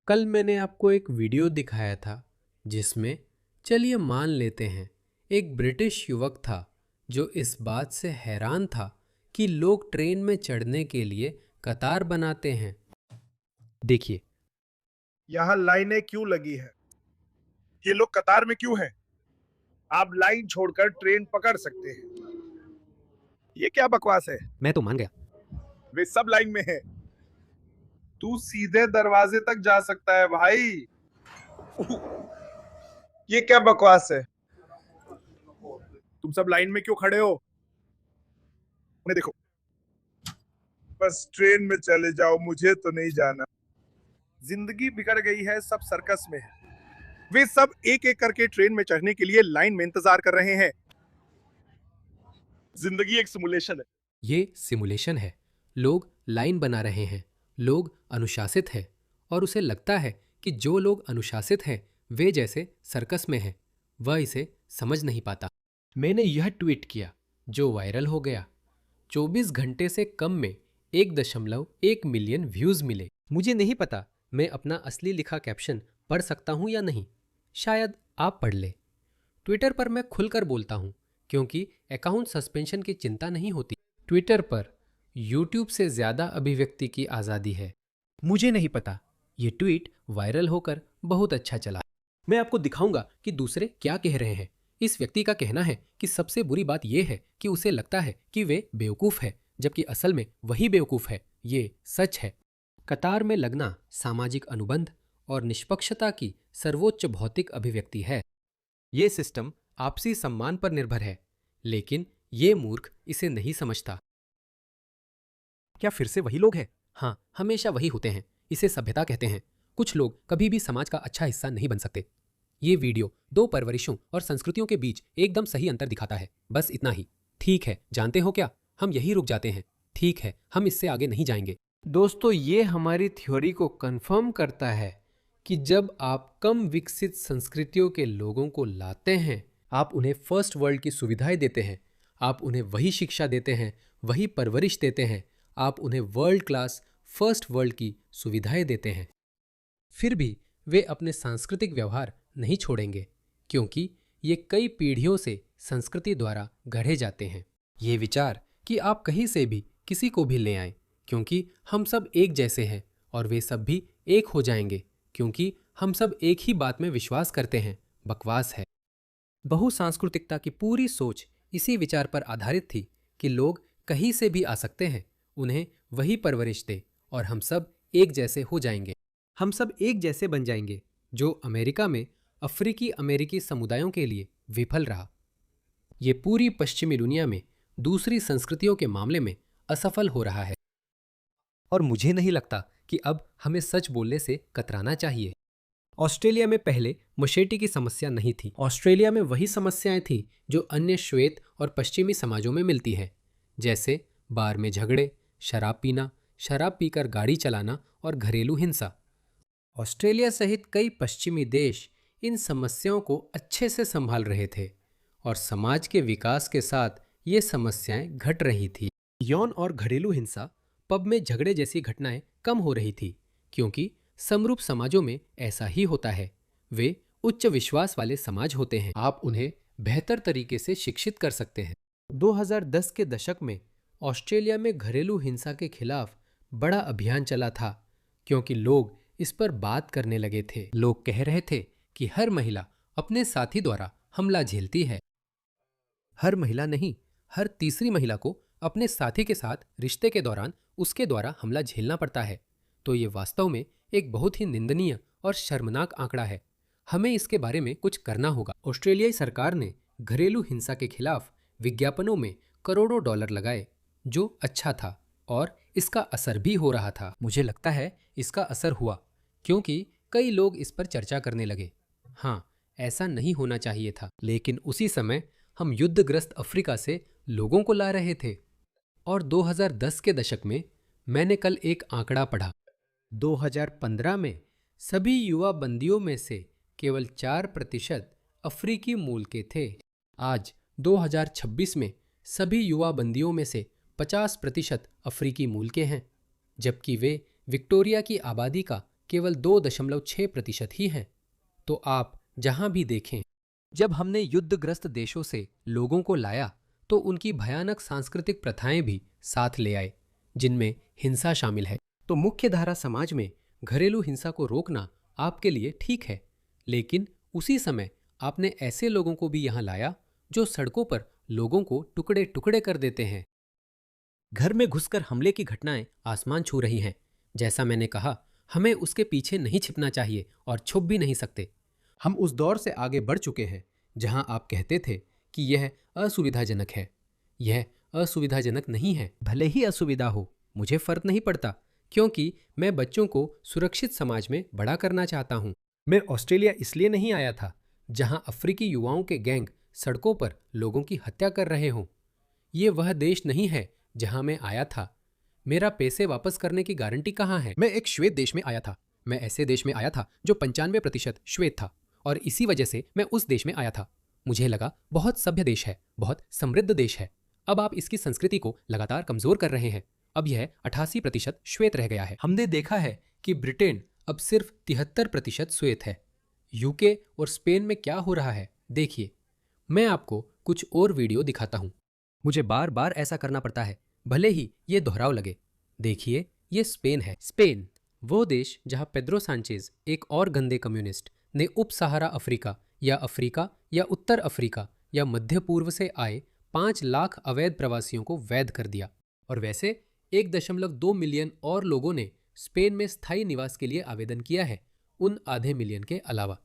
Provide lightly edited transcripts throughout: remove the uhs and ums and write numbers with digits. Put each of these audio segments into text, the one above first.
कल मैंने आपको एक वीडियो दिखाया था जिसमें चलिए मान लेते हैं एक ब्रिटिश युवक था जो इस बात से हैरान था कि लोग ट्रेन में चढ़ने के लिए कतार बनाते हैं। देखिए, यहाँ लाइनें क्यों लगी है? ये लोग कतार में क्यों हैं? आप लाइन छोड़कर ट्रेन पकड़ सकते हैं। ये क्या बकवास है? मैं तो मान गया। वे सब लाइन में हैं। तू सीधे दरवाजे तक जा सकता है भाई। ये क्या बकवास है? तुम सब लाइन में क्यों खड़े हो? उन्हें देखो। बस ट्रेन में चले जाओ, मुझे तो नहीं जाना। जिंदगी बिगड़ गई है, सब सर्कस में है। वे सब एक एक करके ट्रेन में चढ़ने के लिए लाइन में इंतजार कर रहे हैं। जिंदगी एक सिमुलेशन है। ये सिमुलेशन है। लोग लाइन बना रहे हैं, लोग अनुशासित हैं और उसे लगता है कि जो लोग अनुशासित हैं वे जैसे सर्कस में हैं। वह इसे समझ नहीं पाता। मैंने यह ट्वीट किया जो वायरल हो गया। 24 घंटे से कम में 1.1 मिलियन व्यूज मिले। मुझे नहीं पता मैं अपना असली लिखा कैप्शन पढ़ सकता हूं या नहीं। शायद आप पढ़ ले। ट्विटर पर मैं खुलकर बोलता हूं क्योंकि अकाउंट सस्पेंशन की चिंता नहीं होती। ट्विटर पर यूट्यूब से ज़्यादा अभिव्यक्ति की आज़ादी है। मुझे नहीं पता ये ट्वीट वायरल होकर बहुत अच्छा चला। मैं आपको दिखाऊंगा कि दूसरे क्या कह रहे हैं। इस व्यक्ति का कहना है कि सबसे बुरी बात यह है कि उसे लगता है कि वे बेवकूफ़ है, जबकि असल में वही बेवकूफ़ है। ये सच है। कतार में लगना सामाजिक अनुबंध और निष्पक्षता की सर्वोच्च भौतिक अभिव्यक्ति है। ये सिस्टम आपसी सम्मान पर निर्भर है, लेकिन ये मूर्ख इसे नहीं समझता। क्या फिर से वही लोग हैं? हाँ, हमेशा वही होते हैं। इसे सभ्यता कहते हैं। कुछ लोग कभी भी समाज का अच्छा हिस्सा नहीं बन सकते। ये वीडियो दो परवरिशों और संस्कृतियों के बीच एकदम सही अंतर दिखाता है। बस इतना ही। ठीक है, जानते हो क्या, हम यही रुक जाते हैं। ठीक है, हम इससे आगे नहीं जाएंगे। दोस्तों, ये हमारी थ्योरी को कंफर्म करता है कि जब आप कम विकसित संस्कृतियों के लोगों को लाते हैं, आप उन्हें फर्स्ट वर्ल्ड की सुविधाएं देते हैं, आप उन्हें वही शिक्षा देते हैं, वही परवरिश देते हैं, आप उन्हें वर्ल्ड क्लास फर्स्ट वर्ल्ड की सुविधाएं देते हैं, फिर भी वे अपने सांस्कृतिक व्यवहार नहीं छोड़ेंगे, क्योंकि ये कई पीढ़ियों से संस्कृति द्वारा गढ़े जाते हैं। ये विचार कि आप कहीं से भी किसी को भी ले आएं, क्योंकि हम सब एक जैसे हैं, और वे सब भी एक हो जाएंगे क्योंकि हम सब एक ही बात में विश्वास करते हैं, बकवास है। बहुसांस्कृतिकता की पूरी सोच इसी विचार पर आधारित थी कि लोग कहीं से भी आ सकते हैं, उन्हें वही परवरिश दे और हम सब एक जैसे हो जाएंगे। हम सब एक जैसे बन जाएंगे, जो अमेरिका में अफ्रीकी अमेरिकी समुदायों के लिए विफल रहा। ये पूरी पश्चिमी दुनिया में दूसरी संस्कृतियों के मामले में असफल हो रहा है। और मुझे नहीं लगता कि अब हमें सच बोलने से कतराना चाहिए। ऑस्ट्रेलिया में पहले मशेटी की समस्या नहीं थी। ऑस्ट्रेलिया में वही समस्याएं थी जो अन्य श्वेत और पश्चिमी समाजों में मिलती हैं, जैसे बार में झगड़े, शराब पीना, शराब पीकर गाड़ी चलाना और घरेलू हिंसा। ऑस्ट्रेलिया सहित कई पश्चिमी देश इन समस्याओं को अच्छे से संभाल रहे थे और समाज के विकास के साथ ये समस्याएं घट रही थी। यौन और घरेलू हिंसा, पब में झगड़े जैसी घटनाएं कम हो रही थी, क्योंकि समरूप समाजों में ऐसा ही होता है। वे उच्च विश्वास वाले समाज होते हैं। आप उन्हें बेहतर तरीके से शिक्षित कर सकते हैं। 2010 के दशक में ऑस्ट्रेलिया में घरेलू हिंसा के खिलाफ बड़ा अभियान चला था, क्योंकि लोग इस पर बात करने लगे थे। लोग कह रहे थे कि हर महिला अपने साथी द्वारा हमला झेलती है। हर महिला नहीं, हर तीसरी महिला को अपने साथी के साथ रिश्ते के दौरान उसके द्वारा हमला झेलना पड़ता है। तो ये वास्तव में एक बहुत ही निंदनीय और शर्मनाक आंकड़ा है। हमें इसके बारे में कुछ करना होगा। ऑस्ट्रेलियाई सरकार ने घरेलू हिंसा के खिलाफ विज्ञापनों में करोड़ों डॉलर लगाए, जो अच्छा था और इसका असर भी हो रहा था। मुझे लगता है इसका असर हुआ, क्योंकि कई लोग इस पर चर्चा करने लगे। हाँ, ऐसा नहीं होना चाहिए था, लेकिन उसी समय हम युद्धग्रस्त अफ्रीका से लोगों को ला रहे थे। और 2010 के दशक में मैंने कल एक आंकड़ा पढ़ा। 2015 में सभी युवा बंदियों में से केवल 4% अफ्रीकी मूल के थे। आज 2026 में सभी युवा बंदियों में से 50% अफ्रीकी मूल के हैं, जबकि वे विक्टोरिया की आबादी का केवल 2.6% ही हैं। तो आप जहां भी देखें, जब हमने युद्धग्रस्त देशों से लोगों को लाया तो उनकी भयानक सांस्कृतिक प्रथाएं भी साथ ले आए, जिनमें हिंसा शामिल है। तो मुख्यधारा समाज में घरेलू हिंसा को रोकना आपके लिए ठीक है, लेकिन उसी समय आपने ऐसे लोगों को भी यहां लाया जो सड़कों पर लोगों को टुकड़े टुकड़े कर देते हैं। घर में घुसकर हमले की घटनाएं आसमान छू रही हैं। जैसा मैंने कहा, हमें उसके पीछे नहीं छिपना चाहिए और छुप भी नहीं सकते। हम उस दौर से आगे बढ़ चुके हैं जहां आप कहते थे कि यह असुविधाजनक है। यह असुविधाजनक नहीं है। भले ही असुविधा हो, मुझे फर्क नहीं पड़ता, क्योंकि मैं बच्चों को सुरक्षित समाज में बड़ा करना चाहता हूं। मैं ऑस्ट्रेलिया इसलिए नहीं आया था जहां अफ्रीकी युवाओं के गैंग सड़कों पर लोगों की हत्या कर रहे हों। ये वह देश नहीं है जहां मैं आया था। मेरा पैसे वापस करने की गारंटी कहाँ है? मैं एक श्वेत देश में आया था। मैं ऐसे देश में आया था जो 95% श्वेत था, और इसी वजह से मैं उस देश में आया था। मुझे लगा बहुत सभ्य देश है, बहुत समृद्ध देश है। अब आप इसकी संस्कृति को लगातार कमजोर कर रहे हैं। अब यह 88% श्वेत रह गया है। हमने देखा है कि ब्रिटेन अब सिर्फ 73% श्वेत है। यूके और स्पेन में क्या हो रहा है, देखिए। मैं आपको कुछ और वीडियो दिखाता हूं। मुझे बार बार ऐसा करना पड़ता है, भले ही ये दोहराव लगे। देखिए, ये स्पेन है। स्पेन, वो देश जहां पेड्रो सांचेज, एक और गंदे कम्युनिस्ट, ने उप सहारा अफ्रीका या उत्तर अफ्रीका या मध्य पूर्व से आए 5 लाख अवैध प्रवासियों को वैध कर दिया। और वैसे 1.2 मिलियन और लोगों ने स्पेन में स्थायी निवास के लिए आवेदन किया है, उन आधे मिलियन के अलावा।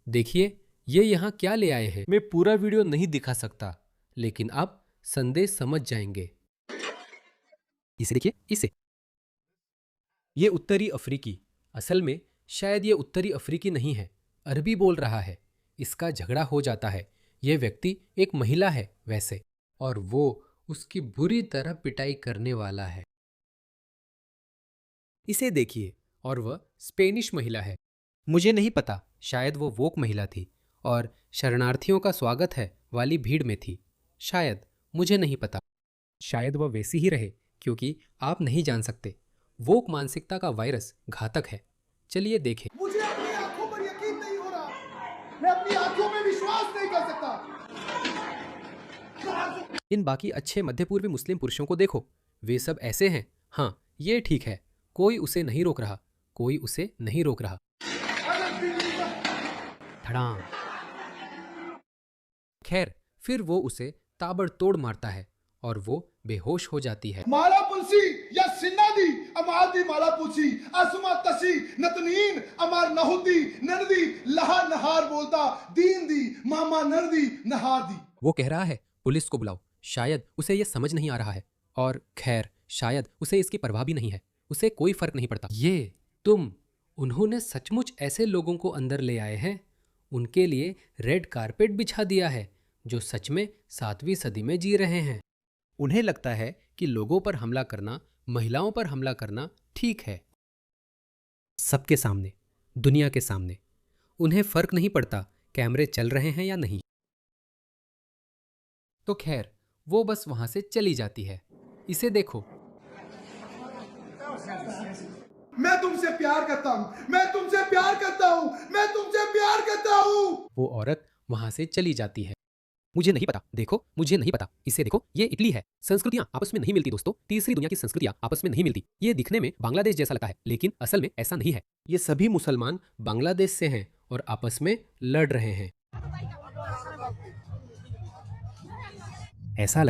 देखिए, ये यहाँ क्या ले आए हैं। मैं पूरा वीडियो नहीं दिखा सकता, लेकिन आप संदेश समझ जाएंगे। इसे देखिए, इसे। ये उत्तरी अफ्रीकी, असल में शायद ये उत्तरी अफ्रीकी नहीं है, अरबी बोल रहा है। इसका झगड़ा हो जाता है। यह व्यक्ति एक महिला है वैसे, और वो उसकी बुरी तरह पिटाई करने वाला है। इसे देखिए, और वह स्पेनिश महिला है। मुझे नहीं पता, शायद वो वोक महिला थी और शरणार्थियों का स्वागत है वाली भीड़ में थी। शायद, मुझे नहीं पता। शायद वह वैसी ही रहे, क्योंकि आप नहीं जान सकते। वोक मानसिकता का वायरस घातक है। चलिए देखें। मुझे अपनी आंखों पर यकीन नहीं हो रहा। मैं अपनी आंखों में विश्वास नहीं कर सकता। इन बाकी अच्छे मध्य पूर्वी मुस्लिम पुरुषों को देखो, वे सब ऐसे हैं। हाँ, ये ठीक है, कोई उसे नहीं रोक रहा, कोई उसे नहीं रोक रहा। धड़ाम। खैर, फिर वो उसे ताबड़तोड़ मारता है और वो बेहोश हो जाती है। माला पुलसी या सिन्नादी अमादी माला पुलसी असमा तसी नतनीन अमार नहुदी नरदी लहा नहार बोलता दीन दी मामा नरदी नहार दी। वो कह रहा है, पुलिस को बुलाओ। शायद उसे ये समझ नहीं आ रहा है, और खैर शायद उसे इसकी परवाह भी नहीं है। उसे कोई फर्क नहीं पड़ता। ये तुम, उन्होंने सचमुच ऐसे लोगों को अंदर ले आए हैं। उनके लिए रेड कारपेट बिछा दिया है, जो सच में 7वीं सदी में जी रहे हैं। उन्हें लगता है कि लोगों पर हमला करना, महिलाओं पर हमला करना ठीक है। सबके सामने, दुनिया के सामने। उन्हें फर्क नहीं पड़ता कैमरे चल रहे हैं या नहीं। तो खैर, वो बस वहां से चली जाती है। इसे देखो। मैं तुमसे प्यार करता हूँ, मैं तुमसे प्यार करता हूँ, मैं तुमसे प्यार करता हूँ। वो औरत वहां से चली जाती है। मुझे नहीं पता, देखो, मुझे नहीं पता। इसे देखो, ये इटली है। संस्कृतियां आपस में नहीं मिलती दोस्तों। तीसरी दुनिया की संस्कृतियां आपस में नहीं मिलती। ये दिखने में बांग्लादेश जैसा लगता है, लेकिन असल में ऐसा नहीं है। ये सभी मुसलमान बांग्लादेश से हैं और आपस में लड़ रहे हैं। ऐसा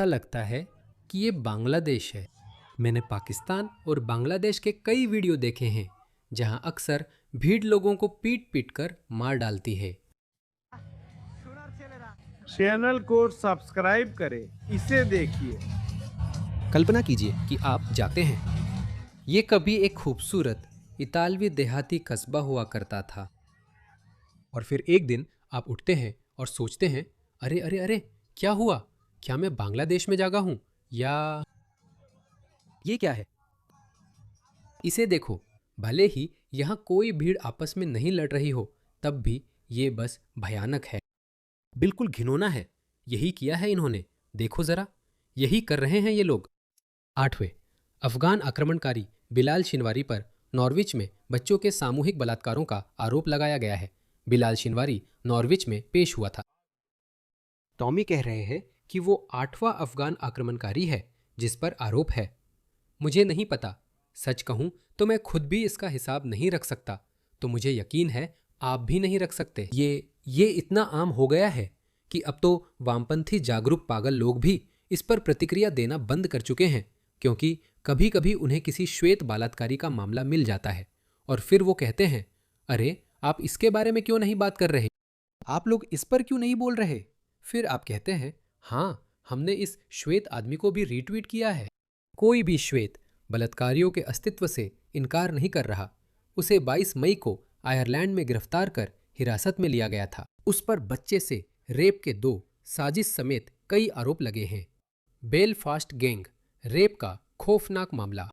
लगता है कि ये बांग्लादेश है। मैंने पाकिस्तान और बांग्लादेश के कई वीडियो देखे हैं जहां अक्सर भीड़ लोगों को पीट पीट कर मार डालती है। चैनल को सब्सक्राइब करें, इसे देखिए। कल्पना कीजिए कि आप जाते हैं। ये कभी एक खूबसूरत इतालवी देहाती कस्बा हुआ करता था, और फिर एक दिन आप उठते हैं और सोचते हैं, अरे अरे अरे, क्या हुआ? क्या मैं बांग्लादेश में जागा हूं? या ये क्या है? इसे देखो। भले ही यहां कोई भीड़ आपस में नहीं लड़ रही हो, तब भी ये बस भयानक है, बिल्कुल घिनौना है। यही किया है इन्होंने। देखो जरा, यही कर रहे हैं ये लोग। 8वें, अफगान आक्रमणकारी बिलाल शिनवारी पर नॉर्विच में बच्चों के सामूहिक बलात्कारों का आरोप लगाया गया है। बिलाल शिनवारी नॉर्विच में पेश हुआ था। टॉमी कह रहे हैं कि वो 8वां अफगान आक्रमणकारी है जिस पर आरोप है। मुझे नहीं पता, सच कहूं तो मैं खुद भी इसका हिसाब नहीं रख सकता, तो मुझे यकीन है आप भी नहीं रख सकते। ये इतना आम हो गया है कि अब तो वामपंथी जागरूक पागल लोग भी इस पर प्रतिक्रिया देना बंद कर चुके हैं, क्योंकि कभी कभी उन्हें किसी श्वेत बलात्कारी का मामला मिल जाता है और फिर वो कहते हैं, अरे आप इसके बारे में क्यों नहीं बात कर रहे, आप लोग इस पर क्यों नहीं बोल रहे। फिर आप कहते हैं, हाँ हमने इस श्वेत आदमी को भी रीट्वीट किया है। कोई भी श्वेत बलात्कारियों के अस्तित्व से इनकार नहीं कर रहा। उसे 22 मई को आयरलैंड में गिरफ्तार कर हिरासत में लिया गया था। उस पर बच्चे से रेप के 2 साजिश समेत कई आरोप लगे हैं। बेलफास्ट गैंग रेप का खौफनाक मामला।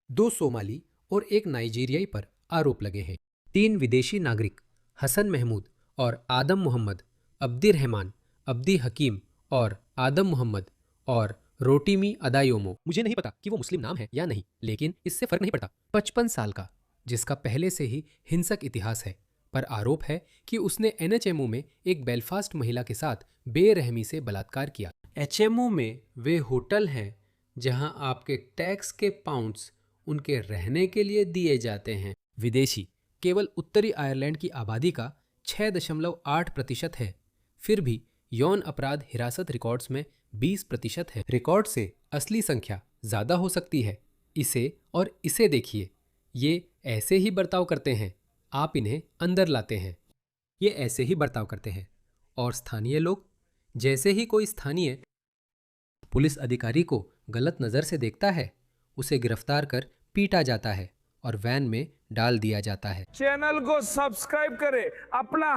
2 सोमाली और 1 नाइजीरियाई पर आरोप लगे हैं। 3 विदेशी नागरिक हसन महमूद और आदम मोहम्मद, अब्दी रहमान, अब्दी हकीम और आदम मोहम्मद और रोटिमी अदायोमो, मुझे नहीं पता कि वो मुस्लिम नाम है या नहीं, लेकिन इससे फर्क नहीं पड़ता, 55 साल का, जिसका पहले से ही हिंसक इतिहास है, पर आरोप है कि उसने एनएचएमओ में एक बेलफास्ट महिला के साथ बेरहमी से बलात्कार किया। एचएमओ में वे होटल हैं जहां आपके टैक्स के पाउंड्स उनके रहने के लिए दिए जाते हैं। विदेशी केवल उत्तरी आयरलैंड की आबादी का 6.8% है, फिर भी यौन अपराध हिरासत रिकॉर्ड्स में 20% है। रिकॉर्ड से असली संख्या ज़्यादा हो सकती है। इसे और इसे देखिए, ये ऐसे ही बर्ताव करते हैं, आप इन्हें अंदर लाते हैं। ये ऐसे ही बर्ताव करते हैं। और स्थानीय लोग, जैसे ही कोई स्थानीय पुलिस अधिकारी को गलत नज़र से देखता है, उसे गिरफ्तार कर पीटा जाता है और वैन में डाल दिया जाता है। चैनल को सब्सक्राइब करें, अपना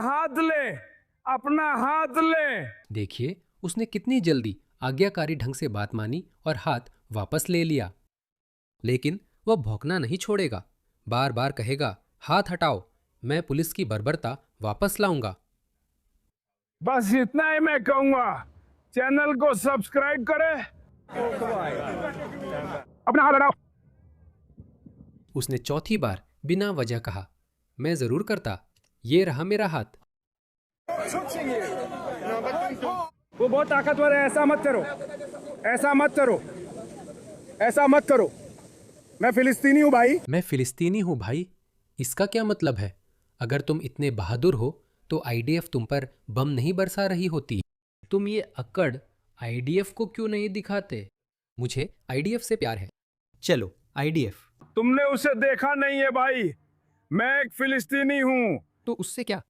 हाथ ले। देखिए उसने कितनी जल्दी आज्ञाकारी ढंग से बात मानी और हाथ वापस ले लिया। लेकिन वह भौंकना नहीं छोड़ेगा, बार बार कहेगा, हाथ हटाओ, मैं पुलिस की बर्बरता वापस लाऊंगा। बस इतना ही मैं कहूंगा, चैनल को सब्सक्राइब करें, अपना हाथ हटाओ। उसने चौथी बार बिना वजह कहा, मैं जरूर करता, ये रहा मेरा हाथ। वो बहुत ताकतवर है, ऐसा मत करो। मैं फिलिस्तीनी हूँ भाई। मैं फिलिस्तीनी हूँ भाई, इसका क्या मतलब है? अगर तुम इतने बहादुर हो तो आईडीएफ तुम पर बम नहीं बरसा रही होती। तुम ये अक्कड़ आईडीएफ को क्यों नहीं दिखाते? मुझे आईडीएफ से प्यार है। चलो आईडीएफ। तुमने उसे देखा नहीं है भाई, मैं एक फिलिस्तीनी हूँ। तो उससे क्या?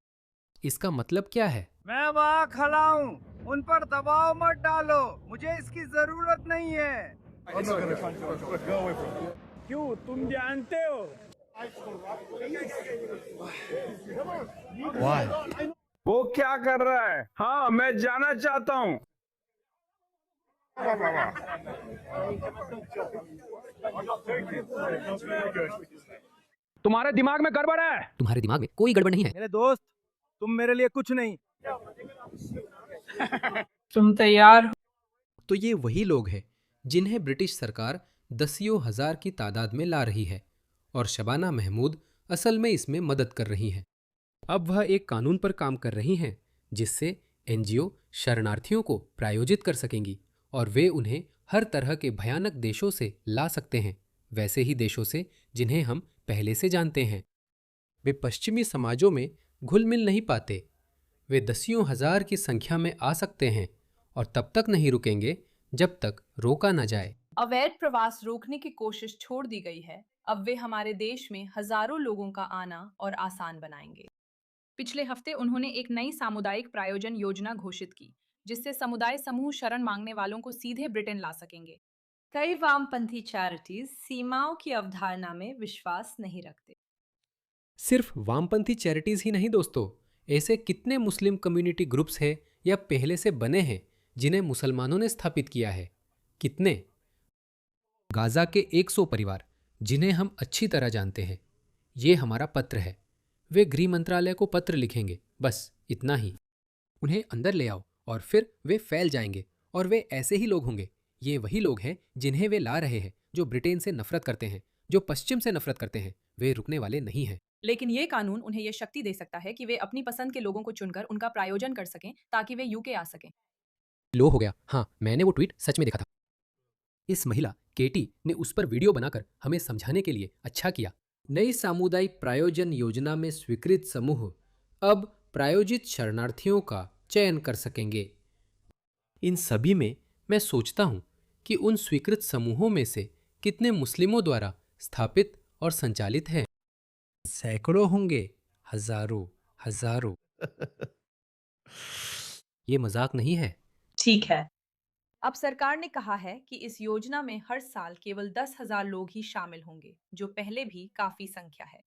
इसका मतलब क्या है? मैं वहाँ खड़ा हूँ, उन पर दबाव मत डालो, मुझे इसकी जरूरत नहीं है। क्यों, तुम जानते हो? वो क्या कर रहा है? हाँ, मैं जाना चाहता हूँ। तुम्हारे दिमाग में गड़बड़ है। तुम्हारे दिमाग में कोई गड़बड़ नहीं है। मेरे दोस्त, तुम मेरे लिए कुछ नहीं। तुम तैयार हो? तो ये वही लोग हैं जिन्हें ब्रिटिश सरकार दसियों हजार की तादाद में ला रही है और शबाना महमूद असल में इसमें मदद कर रही हैं। अब वह एक कानून पर काम कर रही हैं जिससे एनजीओ शरणार्थियों को प्रायोजित कर सकेंगी और वे उन्हें हर तरह के भयानक देशों से ला सकते हैं, वैसे ही देशों से जिन्हें हम पहले से जानते हैं। वे पश्चिमी समाजों में घुल मिल नहीं पाते। वे दसियों हजार की संख्या में आ सकते हैं और तब तक नहीं रुकेंगे जब तक रोका न जाए। अवैध प्रवास रोकने की कोशिश छोड़ दी गई है। अब वे हमारे देश में हजारों लोगों का आना और आसान बनाएंगे। पिछले हफ्ते उन्होंने एक नई सामुदायिक प्रायोजन योजना घोषित की, जिससे समुदाय समूह शरण मांगने वालों को सीधे ब्रिटेन ला सकेंगे। कई वामपंथी चैरिटीज सीमाओं की अवधारणा में विश्वास नहीं रखते। सिर्फ वामपंथी चैरिटीज ही नहीं दोस्तों, ऐसे कितने मुस्लिम कम्युनिटी ग्रुप्स हैं या पहले से बने हैं जिन्हें मुसलमानों ने स्थापित किया है। कितने? गाजा के 100 परिवार जिन्हें हम अच्छी तरह जानते हैं। ये हमारा पत्र है। वे गृह मंत्रालय को पत्र लिखेंगे, बस इतना ही। उन्हें अंदर ले आओ और फिर वे फैल जाएंगे और वे ऐसे ही लोग होंगे। ये वही लोग हैं जिन्हें वे ला रहे हैं, जो ब्रिटेन से नफरत करते हैं, जो पश्चिम से नफरत करते हैं, वे रुकने वाले नहीं हैं। लेकिन ये कानून उन्हें ये शक्ति दे सकता है कि वे अपनी पसंद के लोगों को चुनकर उनका प्रायोजन कर सकें ताकि वे यूके आ सकें। लो हो गया। हाँ, मैंने वो ट्वीट सच में देखा था। इस महिला केटी ने उस पर वीडियो बनाकर हमें समझाने के लिए अच्छा किया। नई सामुदायिक प्रायोजन योजना में स्वीकृत समूह अब प्रायोजित शरणार्थियों का चयन कर सकेंगे। इन सभी में मैं सोचता हूं कि उन स्वीकृत समूहों में से कितने मुस्लिमों द्वारा स्थापित और संचालित हैं। सैकड़ों होंगे, हजारों हजारों। ये मजाक नहीं है। ठीक है। अब सरकार ने कहा है कि इस योजना में हर साल केवल 10,000 लोग ही शामिल होंगे, जो पहले भी काफी संख्या है।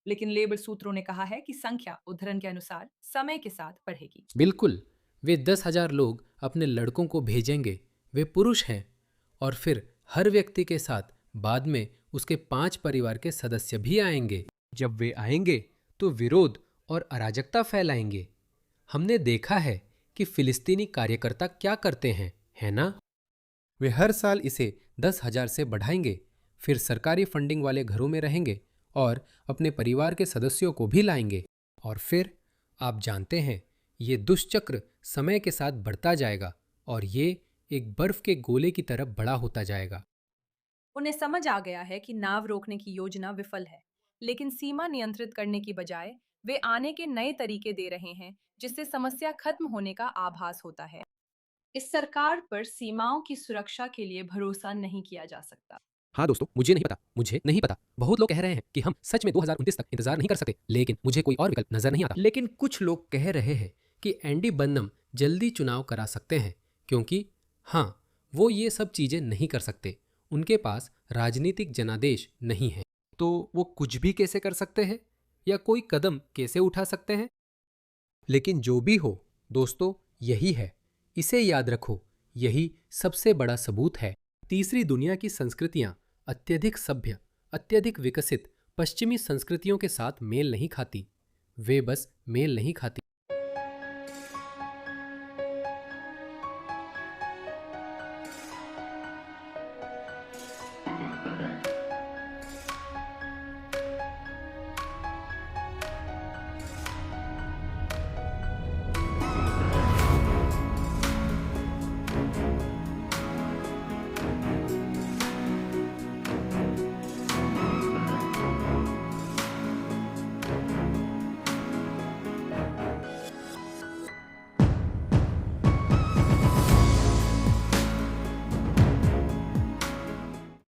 लेकिन लेबर सूत्रों ने कहा है कि संख्या उद्धरण के अनुसार समय के साथ बढ़ेगी। बिल्कुल, वे 10,000 लोग अपने लड़कों को भेजेंगे। वे पुरुष हैं। और फिर हर व्यक्ति के साथ बाद में उसके 5 परिवार के सदस्य भी आएंगे। जब वे आएंगे तो विरोध और अराजकता फैलाएंगे। हमने देखा है कि फिलिस्तीनी कार्यकर्ता क्या करते हैं, है ना? वे हर साल इसे 10,000 से बढ़ाएंगे, फिर सरकारी फंडिंग वाले घरों में रहेंगे और अपने परिवार के सदस्यों को भी लाएंगे। और फिर आप जानते हैं, ये दुष्चक्र समय के साथ बढ़ता जाएगा और ये एक बर्फ के गोले की तरह बड़ा होता जाएगा। उन्हें समझ आ गया है कि नाव रोकने की योजना विफल है, लेकिन सीमा नियंत्रित करने की बजाय वे आने के नए तरीके दे रहे हैं, जिससे समस्या खत्म होने का आभास होता है। इस सरकार पर सीमाओं की सुरक्षा के लिए भरोसा नहीं किया जा सकता। हाँ दोस्तों, मुझे नहीं पता। बहुत लोग कह रहे हैं कि हम सच में 2029 तक इंतजार नहीं कर सकते, लेकिन मुझे कोई और विकल्प नजर नहीं आता। लेकिन कुछ लोग कह रहे हैं कि एंडी बर्नम जल्दी चुनाव करा सकते हैं, क्योंकि हाँ, वो ये सब चीजें नहीं कर सकते। उनके पास राजनीतिक जनादेश नहीं है। तो वो कुछ भी कैसे कर सकते हैं या कोई कदम कैसे उठा सकते हैं? लेकिन जो भी हो दोस्तों, यही है। इसे याद रखो, यही सबसे बड़ा सबूत है। तीसरी दुनिया की संस्कृतियां अत्यधिक सभ्य, अत्यधिक विकसित पश्चिमी संस्कृतियों के साथ मेल नहीं खाती। वे बस मेल नहीं खाती।